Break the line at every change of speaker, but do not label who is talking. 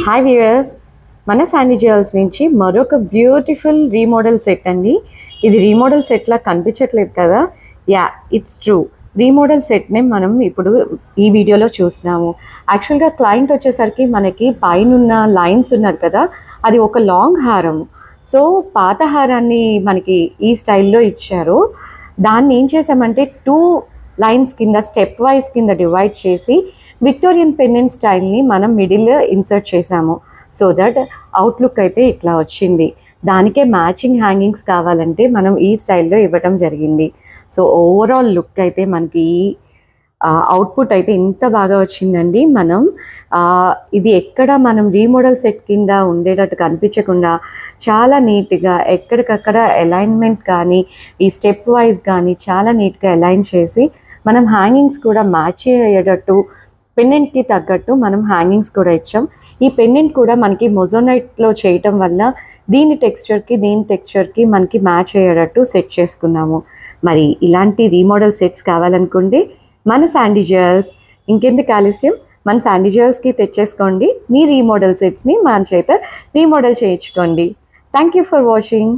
Hi viewers, మన Sandy jewels నుంచి మరొక బ్యూటిఫుల్ రీమోడల్ సెట్ అండి. ఇది రీమోడల్ సెట్లా కనిపించట్లేదు కదా? Yeah, it's true. రీమోడల్ సెట్నే మనం ఇప్పుడు ఈ వీడియోలో చూస్తున్నాము. యాక్చువల్గా క్లయింట్ వచ్చేసరికి మనకి పైనున్న లైన్స్ ఉన్నారు కదా, అది ఒక లాంగ్ హారం. సో పాత హారాన్ని మనకి ఈ స్టైల్లో ఇచ్చారు. దాన్ని ఏం చేసామంటే 2 లైన్స్ కింద స్టెప్ వైజ్ కింద డివైడ్ చేసి విక్టోరియన్ పెండెంట్ స్టైల్ని మనం మిడిల్ ఇన్సర్ట్ చేసాము. సో దట్ అవుట్లుక్ అయితే ఇట్లా వచ్చింది. దానికే మ్యాచింగ్ హ్యాంగింగ్స్ కావాలంటే మనం ఈ స్టైల్లో ఇవ్వటం జరిగింది. సో ఓవరాల్ లుక్ అయితే మనకి అవుట్పుట్ అయితే ఇంత బాగా వచ్చిందండి. ఇది ఎక్కడ మనం రీమోడల్ సెట్ కింద ఉండేటట్టు కనిపించకుండా చాలా నీట్గా ఎక్కడికక్కడ అలైన్మెంట్ కానీ ఈ స్టెప్ వైజ్ కానీ చాలా నీట్గా అలైన్ చేసి మనం హ్యాంగింగ్స్ కూడా మ్యాచ్ అయ్యేటట్టు పెండెంట్కి తగ్గట్టు మనం హ్యాంగింగ్స్ కూడా ఇచ్చాం. ఈ పెండెంట్ కూడా మనకి మొజోనైట్లో చేయటం వల్ల దీని టెక్స్చర్కి మనకి మ్యాచ్ అయ్యేటట్టు సెట్ చేసుకున్నాము. మరి ఇలాంటి రీమోడల్ సెట్స్ కావాలనుకుంటే మన శాండీ జ్యువెల్స్ ఇంకెందుకు ఆలస్యం, మన శాండీ జ్యువెల్స్కి తెచ్చేసుకోండి. మీ రీమోడల్ సెట్స్ని మన చేత రీమోడల్ చేయించుకోండి. Thank you for watching.